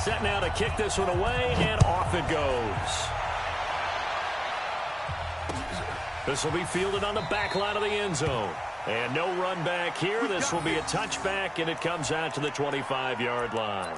Set now to kick this one away, and off it goes. This will be fielded on the back line of the end zone. And no run back here. This will be a touchback, and it comes out to the 25-yard line.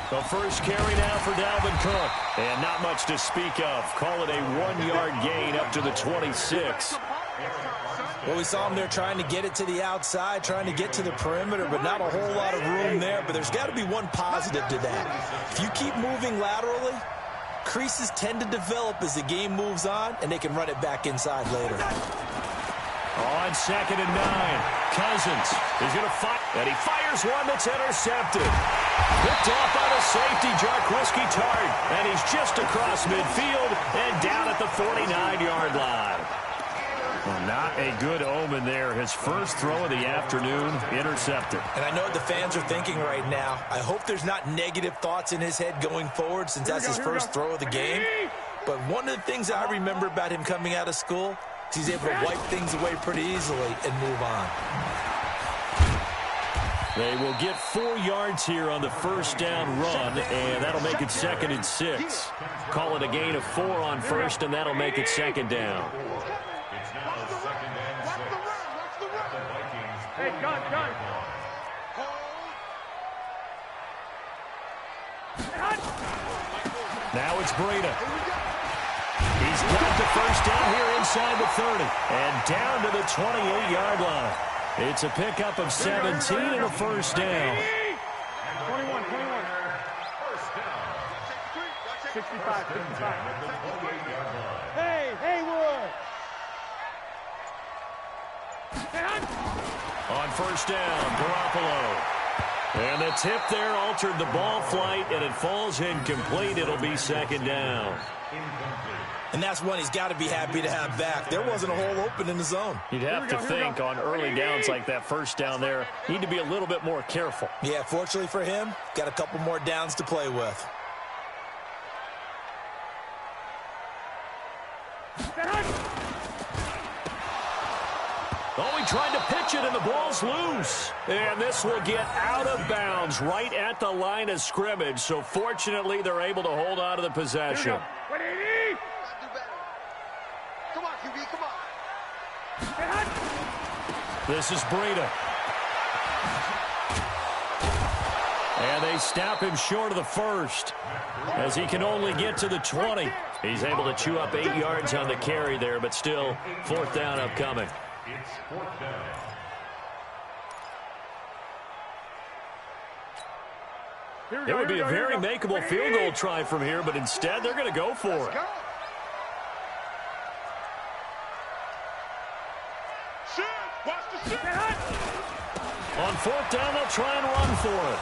The first carry now for Dalvin Cook. And not much to speak of. Call it a 1-yard gain up to the 26. Well, we saw him there trying to get it to the outside, trying to get to the perimeter, but not a whole lot of room there. But there's got to be one positive to that. If you keep moving laterally, creases tend to develop as the game moves on, and they can run it back inside later. On 2nd and 9, Cousins is going to fire, and he fires one that's intercepted. Picked off by the safety, Jarquiski Tart, and he's just across midfield and down at the 49-yard line. Well, not a good omen there. His first throw of the afternoon, intercepted. And I know what the fans are thinking right now. I hope there's not negative thoughts in his head going forward since that's his first throw of the game. But one of the things I remember about him coming out of school is he's able to wipe things away pretty easily and move on. They will get 4 yards here on the first down run, and that'll make it 2nd and 6. Call it a gain of 4 on first, and that'll make it 2nd down. Hey, gun. Now it's Breida. He's got the first down here inside the 30 and down to the 28-yard line. It's a pickup of 17 and a first down. 21. 65. Hey, Haywood. On first down, Garoppolo. And the tip there altered the ball flight, and it falls incomplete. It'll be 2nd down. And that's one he's got to be happy to have back. There wasn't a hole open in the zone. You'd have to think on early downs like that first down there, need to be a little bit more careful. Yeah, fortunately for him, got a couple more downs to play with. Oh, he tried to pitch it, and the ball's loose. And this will get out of bounds right at the line of scrimmage. So fortunately, they're able to hold on to the possession. Come on, QB, come on. This is Breida. And they stop him short of the first, as he can only get to the 20. He's able to chew up 8 yards on the carry there, but still 4th down upcoming. It's 4th down. It would be a very makeable field goal try from here, but instead they're going to go for it. On 4th down, they'll try and run for it.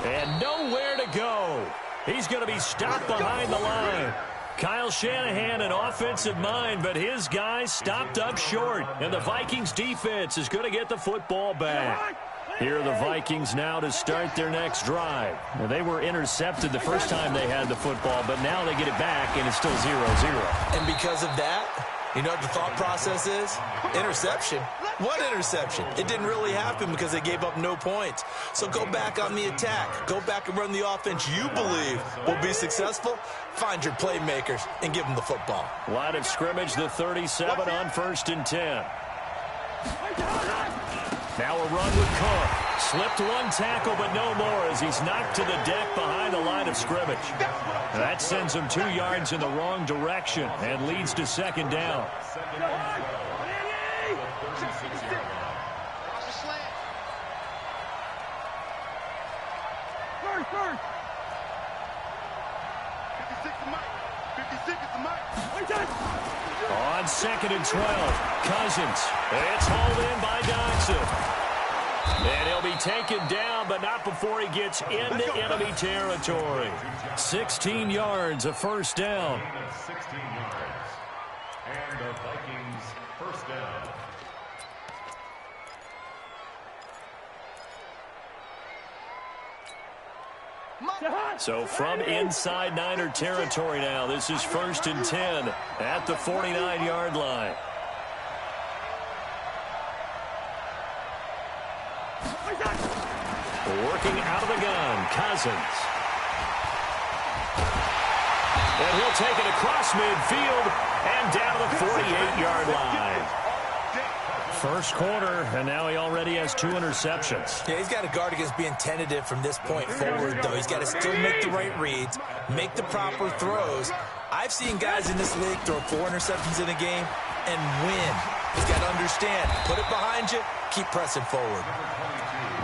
And nowhere to go. He's going to be stopped behind the line. Kyle Shanahan, an offensive mind, but his guys stopped up short. And the Vikings defense is going to get the football back. Here are the Vikings now to start their next drive. Now, they were intercepted the first time they had the football, but now they get it back, and it's still 0-0. And because of that, you know what the thought process is? Interception. What interception? It didn't really happen because they gave up no points. So go back on the attack. Go back and run the offense you believe will be successful. Find your playmakers and give them the football. Line of scrimmage, the 37 on 1st and 10. Now a run with Cook. Slipped one tackle, but no more as he's knocked to the deck behind the line of scrimmage. That sends him 2 yards in the wrong direction and leads to 2nd down. On 2nd and 12. Cousins. It's hauled in by Dodson. And he'll be taken down, but not before he gets into enemy territory. 16 yards, a first down. 16 yards. And the Vikings first down. So from inside Niner territory now, this is 1st and 10 at the 49-yard line. Working out of the gun, Cousins. And he'll take it across midfield and down the 48-yard line. First quarter, and now he already has 2 interceptions. Yeah, he's got to guard against being tentative from this point forward, though. He's got to still make the right reads, make the proper throws. I've seen guys in this league throw 4 interceptions in a game and win. He's got to understand, put it behind you, keep pressing forward.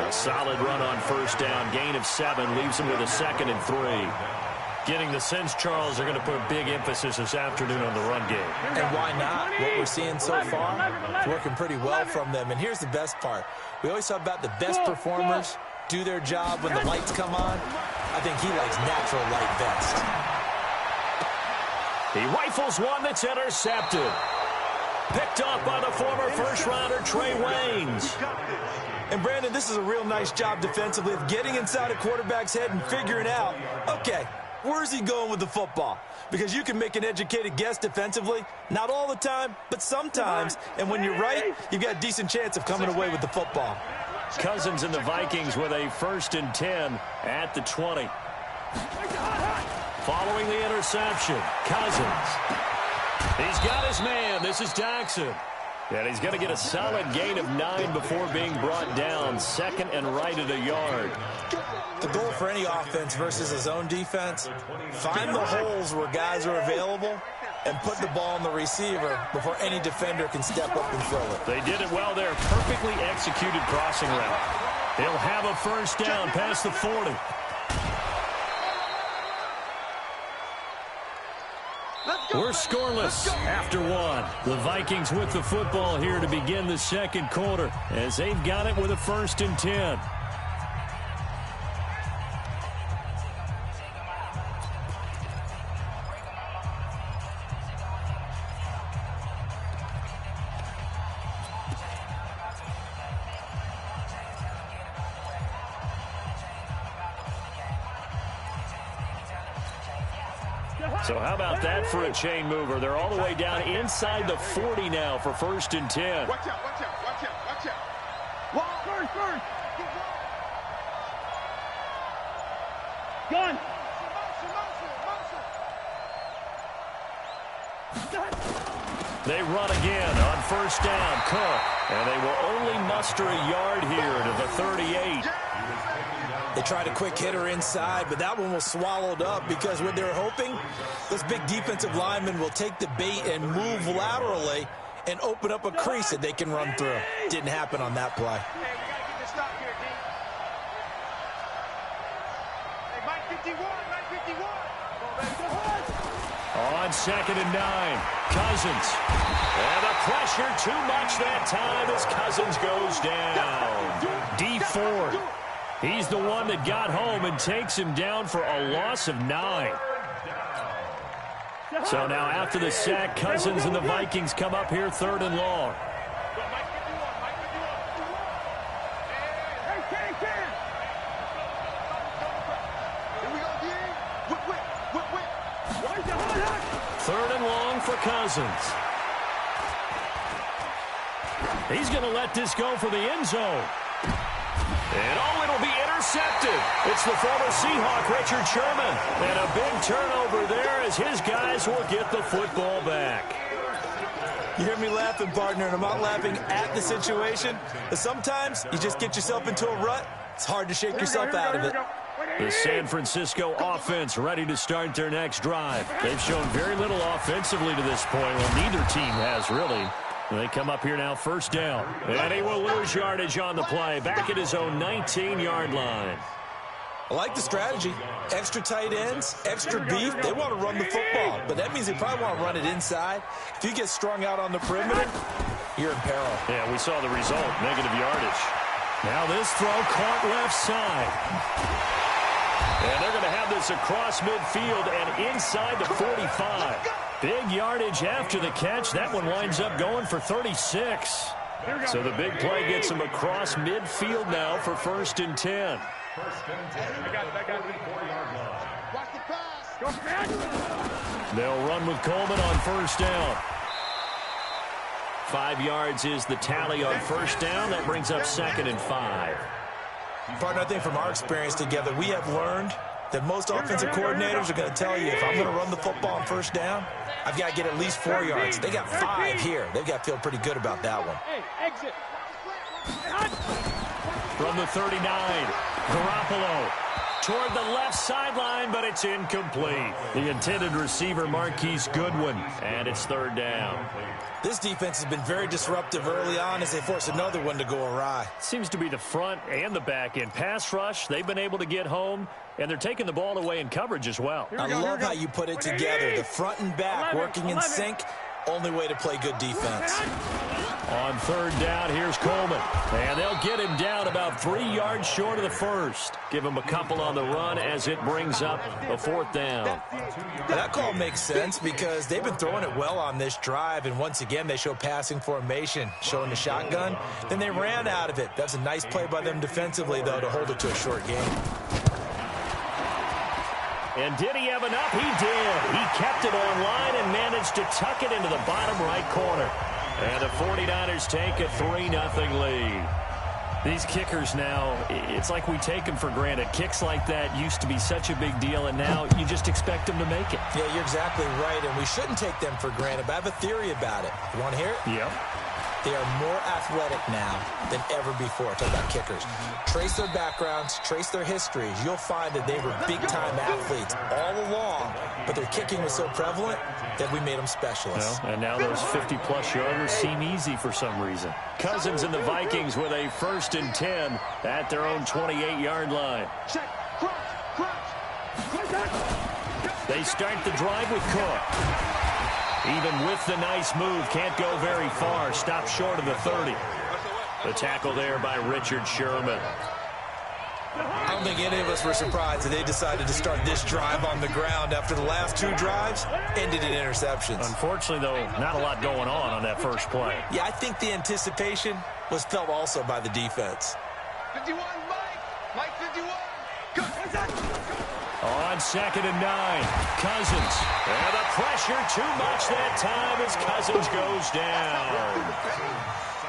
A solid run on first down, gain of 7, leaves him with a 2nd and 3. Getting the sense, Charles, they're going to put a big emphasis this afternoon on the run game. And why not? What we're seeing so far is working pretty well from them. And here's the best part. We always talk about the best performers do their job when the lights come on. I think he likes natural light best. He rifles one that's intercepted. Picked up by the former first-rounder Trey Waynes. And, Brandon, this is a real nice job defensively of getting inside a quarterback's head and figuring out, okay, where's he going with the football? Because you can make an educated guess defensively. Not all the time, but sometimes. And when you're right, you've got a decent chance of coming away with the football. Cousins and the Vikings with a 1st and 10 at the 20. Following the interception, Cousins. He's got his man. This is Dodson. And he's going to get a solid gain of 9 before being brought down. 2nd and right at a yard. The goal for any offense versus his own defense, find the holes where guys are available and put the ball on the receiver before any defender can step up and fill it. They did it well there. Perfectly executed crossing route. He'll have a first down past the 40. We're scoreless after 1. The Vikings with the football here to begin the second quarter as they've got it with a 1st and 10. So how about that for a chain mover? They're all the way down inside the 40 now for 1st and 10. Watch out, watch out, watch out, watch out. Walk first. Gun. They run again on first down, Cook. And they will only muster a yard here to the 38. They tried a quick hitter inside, but that one was swallowed up because what they're hoping, those big defensive linemen will take the bait and move laterally and open up a crease that they can run through. Didn't happen on that play. Hey, we got to get this stop here, D. Hey, Mike 51, Mike 51. On 2nd and 9, Cousins. And the pressure too much that time as Cousins goes down. D Ford. He's the one that got home and takes him down for a loss of 9. So now after the sack, Cousins and the Vikings come up here 3rd and long. Third and long for Cousins. He's going to let this go for the end zone. And it'll be intercepted. It's the former Seahawk, Richard Sherman. And a big turnover there as his guys will get the football back. You hear me laughing, partner, and I'm not laughing at the situation. But sometimes you just get yourself into a rut. It's hard to shake yourself out of it. The San Francisco offense ready to start their next drive. They've shown very little offensively to this point. Well, neither team has really. They come up here now, first down. And he will lose yardage on the play, back at his own 19-yard line. I like the strategy. Extra tight ends, extra beef. They want to run the football, but that means they probably want to run it inside. If you get strung out on the perimeter, you're in peril. Yeah, we saw the result, negative yardage. Now this throw caught left side. And they're going to have this across midfield and inside the 45. Big yardage after the catch. That one winds up going for 36. So the big play gets him across midfield now for 1st and 10. They'll run with Coleman on 1st down. 5 yards is the tally on 1st down. That brings up 2nd and 5. Partner, I think from our experience together, we have learned that most offensive coordinators are going to tell you, if I'm going to run the football on 1st down, I've got to get at least 4 yards. They got 5 here. They've got to feel pretty good about that one. Exit. From the 39, Garoppolo toward the left sideline, but it's incomplete. The intended receiver, Marquise Goodwin, and it's 3rd down. This defense has been very disruptive early on as they force another one to go awry. Seems to be the front and the back end. Pass rush, they've been able to get home, and they're taking the ball away in coverage as well. I love how you put it together. The front and back working in sync. Only way to play good defense. On 3rd down, here's Coleman. And they'll get him down about 3 yards short of the 1st. Give him a couple on the run as it brings up a 4th down. That call makes sense because they've been throwing it well on this drive, and once again they show passing formation, showing the shotgun. Then they ran out of it. That's a nice play by them defensively, though, to hold it to a short game. And did he have enough? He did. He kept it online and managed to tuck it into the bottom right corner. And the 49ers take a 3-0 lead. These kickers now, it's like we take them for granted. Kicks like that used to be such a big deal, and now you just expect them to make it. Yeah, you're exactly right, and we shouldn't take them for granted, but I have a theory about it. You want to hear it? Yep. They are more athletic now than ever before. Talk about kickers. Trace their backgrounds, trace their histories. You'll find that they were big-time athletes all along, but their kicking was so prevalent that we made them specialists. Well, and now those 50-plus yarders seem easy for some reason. Cousins and the Vikings with a 1st and 10 at their own 28-yard line. They start the drive with Cook. Even with the nice move, can't go very far. Stopped short of the 30. The tackle there by Richard Sherman. I don't think any of us were surprised that they decided to start this drive on the ground after the last 2 drives ended in interceptions. Unfortunately, though, not a lot going on that first play. Yeah, I think the anticipation was felt also by the defense. 51, Mike 51. Go. On 2nd and 9, Cousins. And the pressure too much that time as Cousins goes down.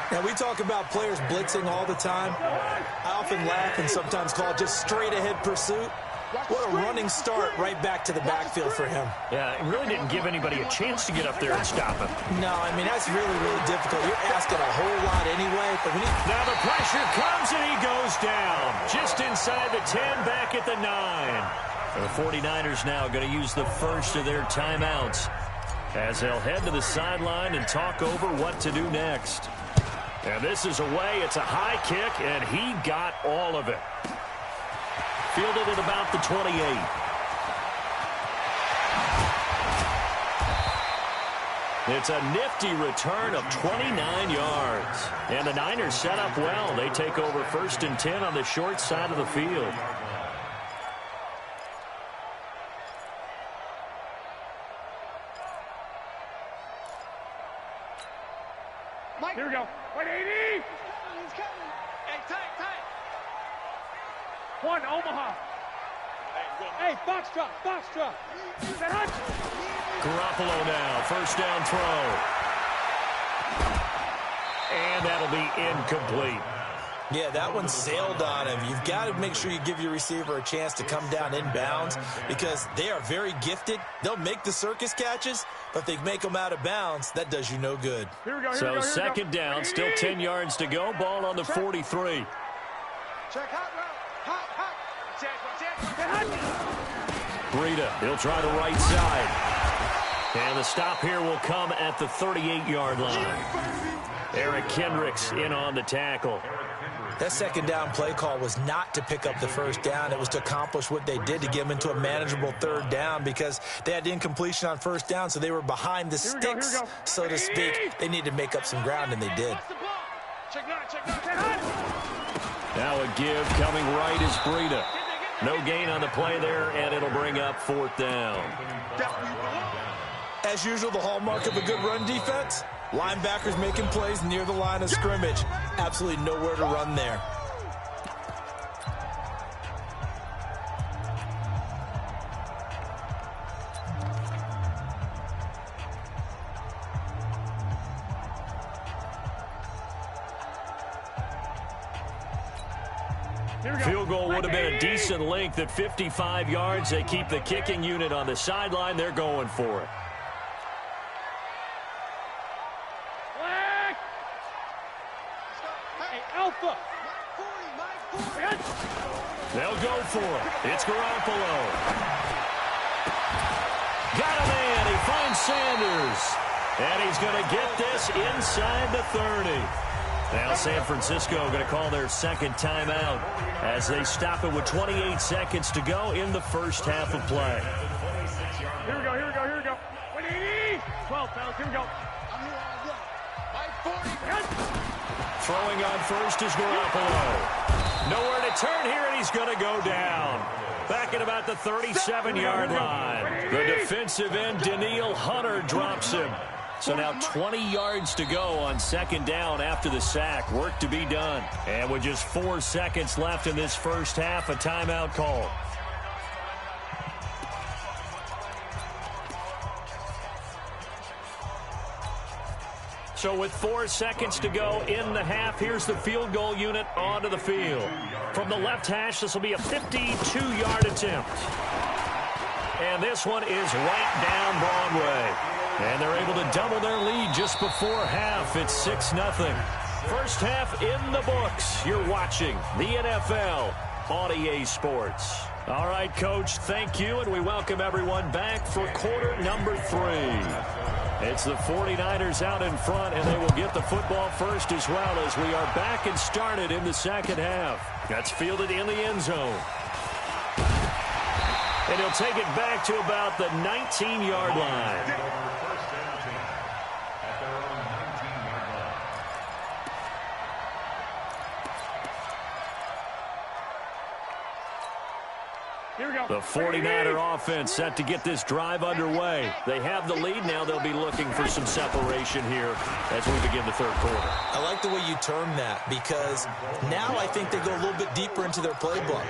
Now, we talk about players blitzing all the time. I often laugh and sometimes call it just straight-ahead pursuit. What a running start right back to the backfield for him. Yeah, it really didn't give anybody a chance to get up there and stop him. No, I mean, that's really, really difficult. You're asking a whole lot anyway. But now the pressure comes and he goes down. Just inside the 10, back at the 9. The 49ers now going to use the first of their timeouts as they'll head to the sideline and talk over what to do next. And this is away. It's a high kick, and he got all of it. Fielded at about the 28. It's a nifty return of 29 yards. And the Niners set up well. They take over 1st and 10 on the short side of the field. Here we go. 180. He's coming. Hey, tight. 1, Omaha. Hey, box drop. Garoppolo now, 1st down throw. And that'll be incomplete. Yeah, that one sailed on him. You've got to make sure you give your receiver a chance to come down inbounds because they are very gifted. They'll make the circus catches, but if they make them out of bounds, that does you no good. So 2nd down, still 10 yards to go. Ball on the 43. Check hot. Breida, he'll try the right side. And the stop here will come at the 38-yard line. Eric Kendricks in on the tackle. That second down play call was not to pick up the first down. It was to accomplish what they did to get them into a manageable third down because they had incompletion on first down, so they were behind the sticks, so to speak. They needed to make up some ground, and they did. Now a give coming right is Breida. No gain on the play there, and it'll bring up fourth down. As usual, the hallmark of a good run defense, linebackers making plays near the line of scrimmage. Absolutely nowhere to run there. Field goal would have been a decent length at 55 yards. They keep the kicking unit on the sideline. They're going for it. They'll go for it. It's Garoppolo. Got a man. He finds Sanders. And he's going to get this inside the 30. Now San Francisco going to call their second timeout as they stop it with 28 seconds to go in the first half of play. Here we go, here we go, here we go. 180! 12, fellas, here we go. Throwing on first is Garoppolo. Nowhere to turn here, and he's going to go down. Back at about the 37-yard line. The defensive end, Danielle Hunter, drops him. So now 20 yards to go on second down after the sack. Work to be done. And with just 4 seconds left in this first half, a timeout call. So with 4 seconds to go in the half, here's the field goal unit onto the field. From the left hash, this will be a 52-yard attempt. And this one is right down Broadway. And they're able to double their lead just before half. It's 6-0. First half in the books. You're watching the NFL on EA Sports. All right, Coach, thank you, and we welcome everyone back for quarter number 3. It's the 49ers out in front, and they will get the football first as well as we are back and started in the second half. That's fielded in the end zone. And he'll take it back to about the 19-yard line. The 49er offense set to get this drive underway. They have the lead now. They'll be looking for some separation here as we begin the third quarter. I like the way you term that because now I think they go a little bit deeper into their playbook.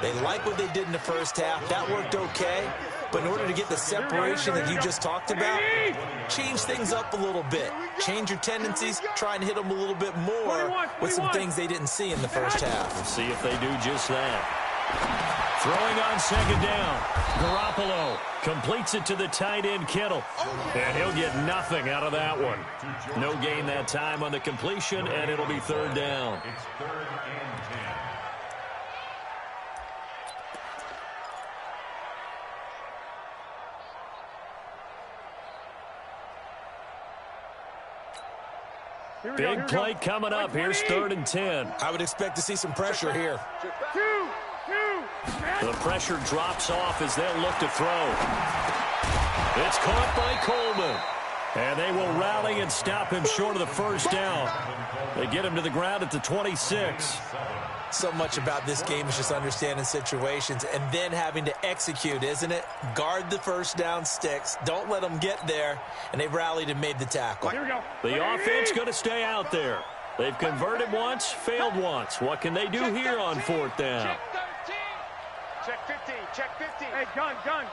They like what they did in the first half. That worked okay. But in order to get the separation that you just talked about, change things up a little bit. Change your tendencies. Try and hit them a little bit more with some things they didn't see in the first half. We'll see if they do just that. Throwing on second down. Garoppolo completes it to the tight end, Kittle. And he'll get nothing out of that one. No gain that time on the completion, and it'll be third down. It's third and 10. Big play coming up. Here's third and 10. I would expect to see some pressure here. The pressure drops off as they'll look to throw. It's caught by Coleman. And they will rally and stop him short of the first down. They get him to the ground at the 26. So much about this game is just understanding situations and then having to execute, isn't it? Guard the first down sticks. Don't let them get there. And they've rallied and made the tackle. Here we go. The offense going to stay out there. They've converted once, failed once. What can they do here on fourth down? Check 50, check 50. Hey, gun. Kill.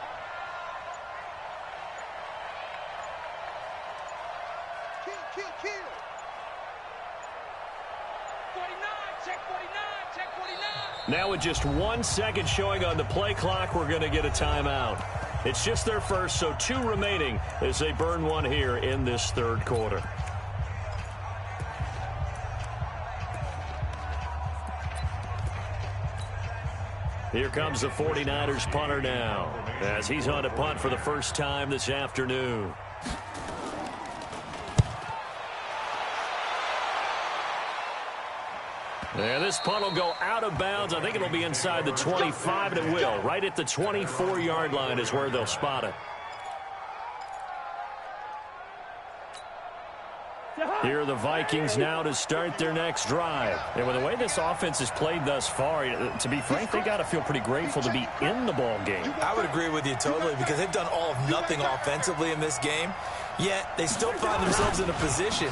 49, check 49. Now with just 1 second showing on the play clock, we're going to get a timeout. It's just their first, so 2 remaining as they burn one here in this third quarter. Here comes the 49ers punter now as he's on to punt for the first time this afternoon. And this punt will go out of bounds. I think it'll be inside the 25, and it will. Right at the 24-yard line is where they'll spot it. Here are the Vikings now to start their next drive. And with the way this offense has played thus far, to be frank, they got to feel pretty grateful to be in the ball game. I would agree with you totally because they've done all of nothing offensively in this game, yet they still find themselves in a position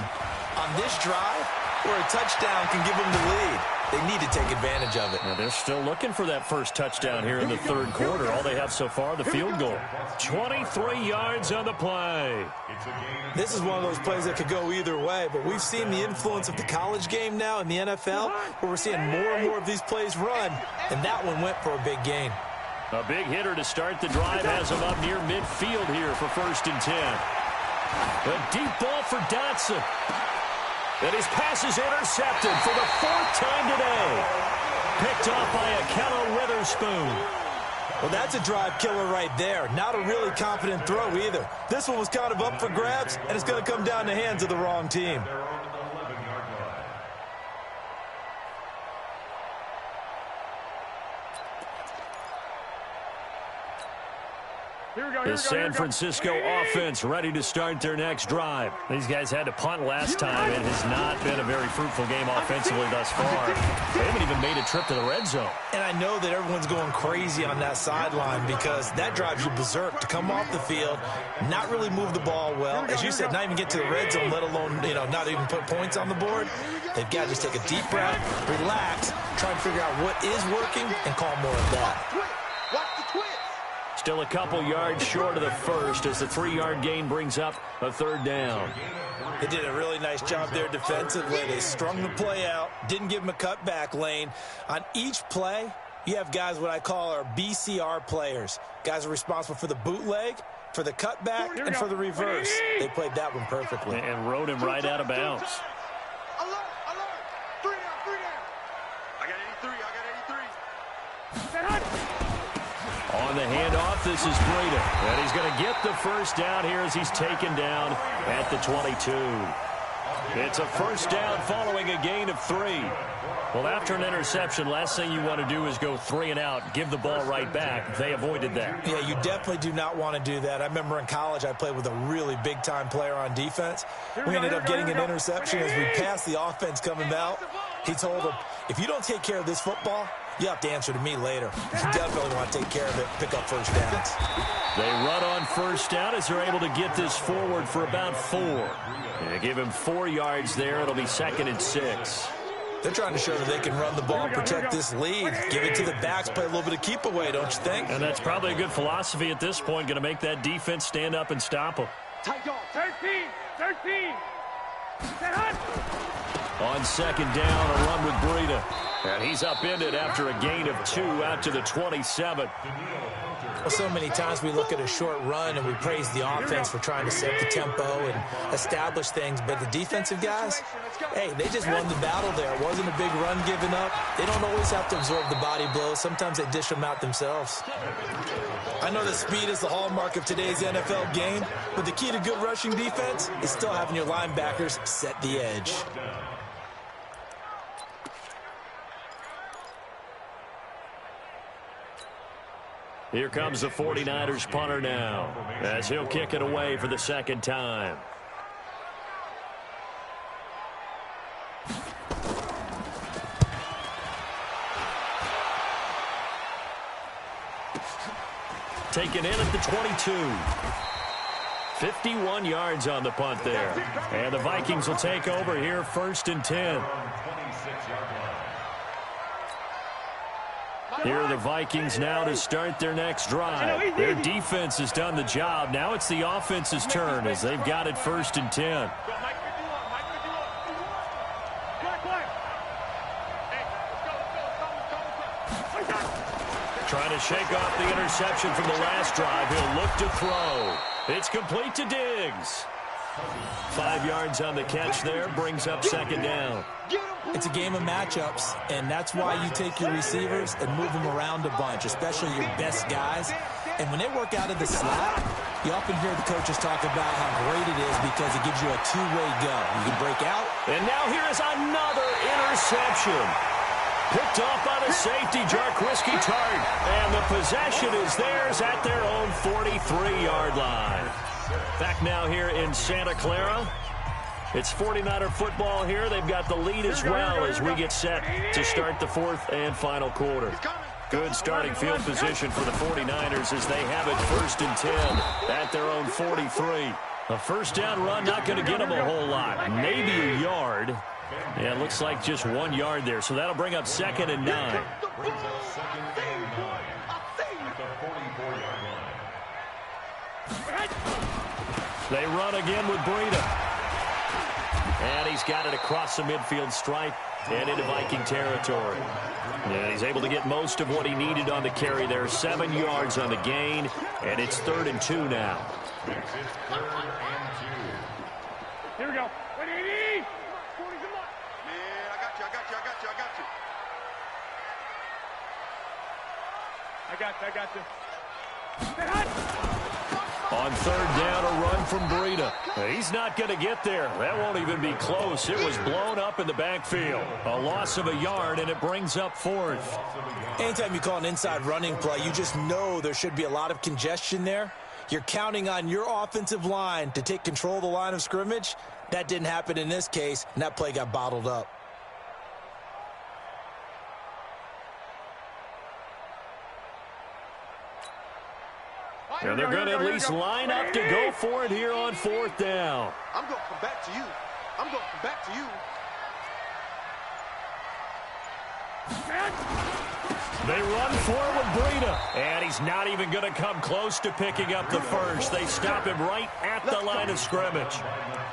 on this drive where a touchdown can give them the lead. They need to take advantage of it. Now they're still looking for that first touchdown here in the third quarter. All they have so far, the field goal. 23 yards on the play. This is one of those plays that could go either way, but we've seen the influence of the college game now in the NFL, where we're seeing more and more of these plays run, and that one went for a big gain. A big hitter to start the drive has him up near midfield here for 1st and 10. A deep ball for Dotson. And his pass is intercepted for the 4th time today. Picked off by Akello Witherspoon. Well, that's a drive killer right there. Not a really confident throw either. This one was kind of up for grabs, and it's going to come down the hands of the wrong team. The San Francisco offense ready to start their next drive. These guys had to punt last time. It has not been a very fruitful game offensively thus far. They haven't even made a trip to the red zone. And I know that everyone's going crazy on that sideline because that drives you berserk to come off the field, not really move the ball well. As you said, not even get to the red zone, let alone, not even put points on the board. They've got to just take a deep breath, relax, try and figure out what is working, and call more of that. Still a couple yards short of the first as the 3-yard gain brings up a 3rd down. They did a really nice job there defensively. They strung the play out, didn't give them a cutback lane. On each play, you have guys what I call our BCR players. Guys are responsible for the bootleg, for the cutback, and for the reverse. They played that one perfectly. And rode him right out of bounds. Alert, alert. 3 down. I got 83. On the handoff, this is Breida. And he's going to get the first down here as he's taken down at the 22. It's a first down following a gain of 3. Well, after an interception, last thing you want to do is go 3 and out, give the ball right back. They avoided that. Yeah, you definitely do not want to do that. I remember in college I played with a really big-time player on defense. We ended up getting an interception as we passed the offense coming out. He told him, if you don't take care of this football, you have to answer to me later. You definitely want to take care of it, pick up first downs. They run on first down as they're able to get this forward for about 4. They give him 4 yards there. It'll be 2nd and 6. They're trying to show that they can run the ball and protect this lead. Give it to the backs, play a little bit of keep away, don't you think? And that's probably a good philosophy at this point, going to make that defense stand up and stop them. 13. On 2nd down, a run with Breida. And he's upended after a gain of 2 out to the 27. Well, so many times we look at a short run and we praise the offense for trying to set the tempo and establish things, but the defensive guys, hey, they just won the battle there. It wasn't a big run given up. They don't always have to absorb the body blows. Sometimes they dish them out themselves. I know that speed is the hallmark of today's NFL game, but the key to good rushing defense is still having your linebackers set the edge. Here comes the 49ers punter now as he'll kick it away for the 2nd time. Taken in at the 22. 51 yards on the punt there. And the Vikings will take over here 1st and 10. Here are the Vikings now to start their next drive. Their defense has done the job. Now it's the offense's turn as they've got it 1st and 10. Trying to shake off the interception from the last drive. He'll look to throw. It's complete to Diggs. 5 yards on the catch there, brings up 2nd down. It's a game of matchups, and that's why you take your receivers and move them around a bunch, especially your best guys. And when they work out of the slot, You often hear the coaches talk about how great it is because it gives you a two-way go. You can break out. And now here is another interception. Picked off by the safety, Jarkowski Tart. And the possession is theirs at their own 43-yard line. Back now here in Santa Clara. It's 49er football here. They've got the lead as well as we get set to start the fourth and final quarter. Good starting field position for the 49ers as they have it 1st and 10 at their own 43. A first down run, not going to get them a whole lot. Maybe a yard. Yeah, it looks like just 1 yard there. So that'll bring up 2nd and 9. They run again with Breida. And he's got it across the midfield stripe and into Viking territory. And he's able to get most of what he needed on the carry there. 7 yards on the gain, and it's 3rd and 2 now. Here we go. 180. 40, come on. Man, I got you. On 3rd down, a run from Breida. He's not going to get there. That won't even be close. It was blown up in the backfield. A loss of a yard, and it brings up 4th. Anytime you call an inside running play, you just know there should be a lot of congestion there. You're counting on your offensive line to take control of the line of scrimmage. That didn't happen in this case, and that play got bottled up. And they're going to at least line up to go for it here on 4th down. I'm going to come back to you. They run forward with Breida. And he's not even going to come close to picking up the first. They stop him right at the line of scrimmage.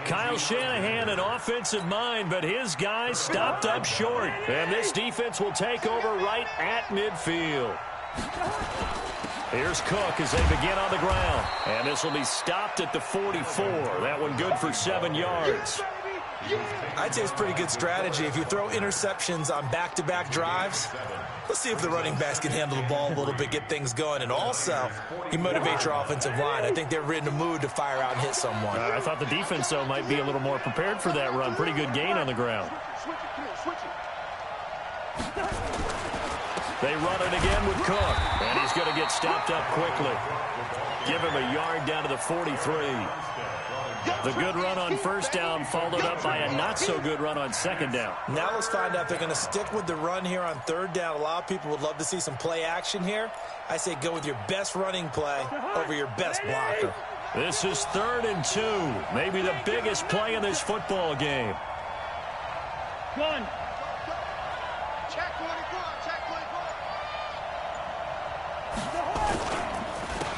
Kyle Shanahan, an offensive mind, but his guys stopped up short. And this defense will take over right at midfield. Here's Cook as they begin on the ground. And this will be stopped at the 44. That one good for 7 yards. I'd say it's pretty good strategy. If you throw interceptions on back-to-back drives, let's see if the running backs can handle the ball a little bit, get things going. And also, you motivate your offensive line. I think they're in the mood to fire out and hit someone. I thought the defense, though, might be a little more prepared for that run. Pretty good gain on the ground. They run it again with Cook, and he's going to get stopped up quickly. Give him a yard down to the 43. The good run on 1st down followed up by a not-so-good run on 2nd down. Now let's find out if they're going to stick with the run here on 3rd down. A lot of people would love to see some play action here. I say go with your best running play over your best blocker. This is 3rd and 2, maybe the biggest play in this football game. One.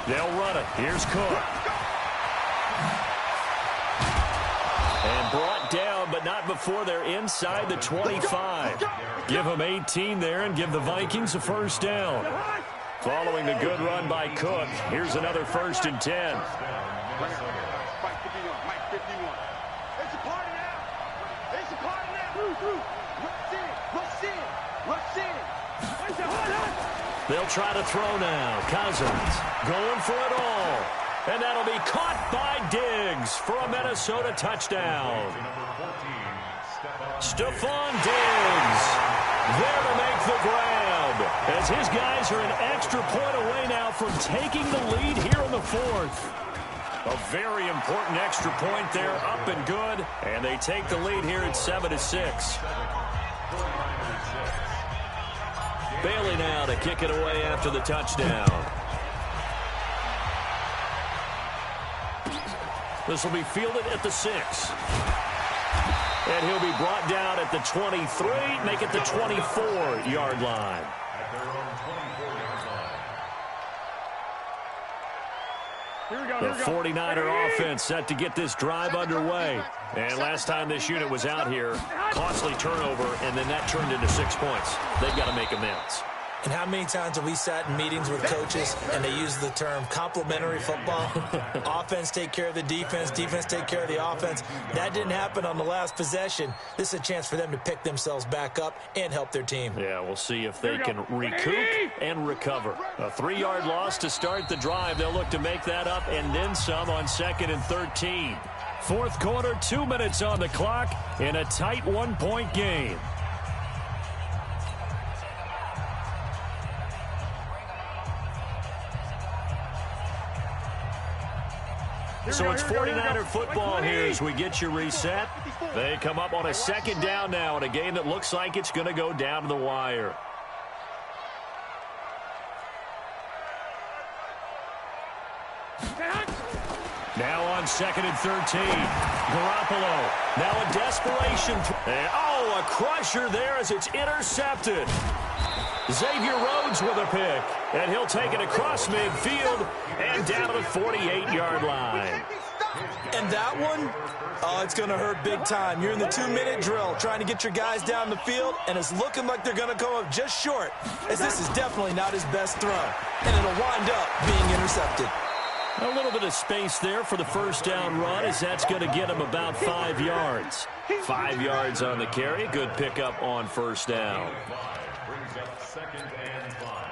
They'll run it. Here's Cook. And brought down, but not before they're inside the 25. Give them 18 there and give the Vikings a 1st down. Following the good run by Cook, here's another 1st and 10. They'll try to throw now. Cousins going for it all. And that'll be caught by Diggs for a Minnesota touchdown. Stephon Diggs there to make the grab. As his guys are an extra point away now from taking the lead here in the 4th. A very important extra point there, up and good. And they take the lead here at 7-6. Bailey now to kick it away after the touchdown. This will be fielded at the 6. And he'll be brought down at the 23, make it the 24-yard line. The 49er offense set to get this drive underway. And last time this unit was out here, costly turnover, and then that turned into 6 points. They've got to make amends. And how many times have we sat in meetings with coaches and they use the term complementary football? Offense take care of the defense, defense take care of the offense. That didn't happen on the last possession. This is a chance for them to pick themselves back up and help their team. Yeah, we'll see if they can recoup and recover. A 3-yard loss to start the drive. They'll look to make that up and then some on 2nd and 13. Fourth quarter, 2 minutes on the clock in a tight 1-point game. So it's 49er football here as we get you reset. They come up on a 2nd down now in a game that looks like it's going to go down to the wire. Now on 2nd and 13. Garoppolo. Now a desperation. A crusher there as it's intercepted. Xavier Rhodes with a pick. And he'll take it across midfield and down to the 48-yard line. And that one, it's going to hurt big time. You're in the 2-minute drill trying to get your guys down the field, and it's looking like they're going to come up just short, as this is definitely not his best throw. And it'll wind up being intercepted. A little bit of space there for the first down run, as that's going to get him about 5 yards. 5 yards on the carry. Good pickup on first down. Brings up 2nd and 5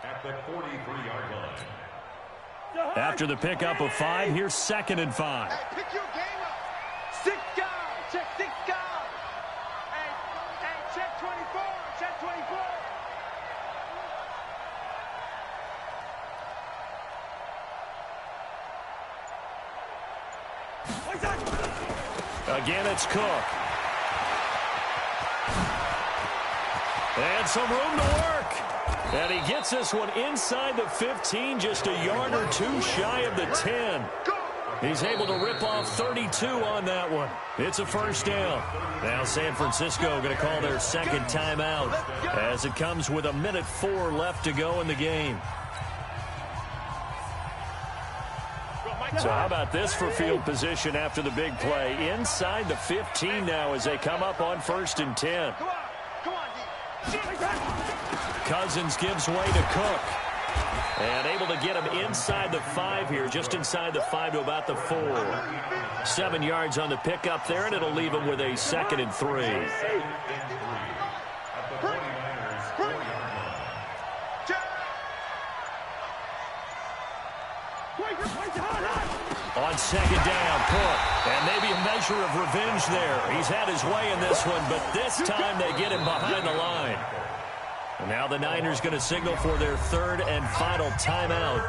at the 43-yard line. After the pickup of 5, here's 2nd and 5. Hey, pick your game up. 6 guys. Check 6 guys. Hey, check 24. Check 24. Again, it's Cook. And some room to work. And he gets this one inside the 15, just a yard or 2 shy of the 10. He's able to rip off 32 on that one. It's a first down. Now San Francisco going to call their 2nd timeout as it comes with 1:04 left to go in the game. So how about this for field position after the big play? Inside the 15 now as they come up on 1st and 10. Cousins gives way to Cook. And able to get him inside the 5 here, just inside the 5 to about the 4. 7 yards on the pickup there, and it'll leave him with a 2nd and 3. On 2nd down, Cook. And maybe a measure of revenge there. He's had his way in this one, but this time they get him behind the line. And now the Niners going to signal for their 3rd and final timeout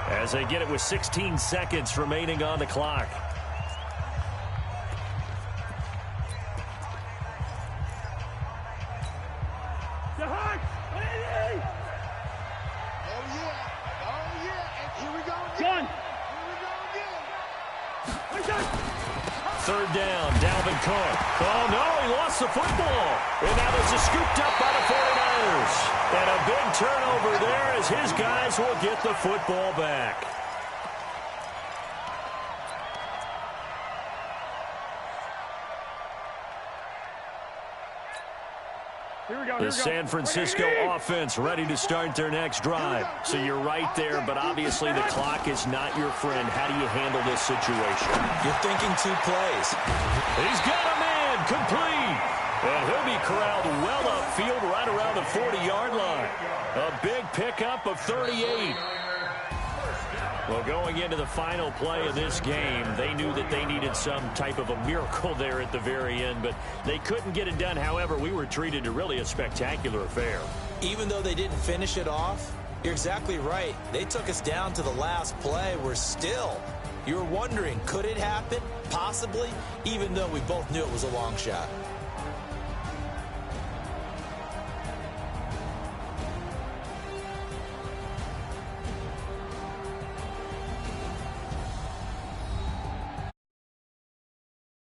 as they get it with 16 seconds remaining on the clock. Third down, Dalvin Cook. Oh, no, he lost the football. And now this is scooped up by the 49ers. And a big turnover there as his guys will get the football back. The San Francisco offense ready to start their next drive. So you're right there, but obviously the clock is not your friend. How do you handle this situation? You're thinking 2 plays. He's got a man complete. And he'll be corralled well upfield right around the 40-yard line. A big pickup of 38. Well, going into the final play of this game, they knew that they needed some type of a miracle there at the very end, but they couldn't get it done. However, we were treated to really a spectacular affair. Even though they didn't finish it off, you're exactly right. They took us down to the last play. You were wondering, could it happen? Possibly, even though we both knew it was a long shot.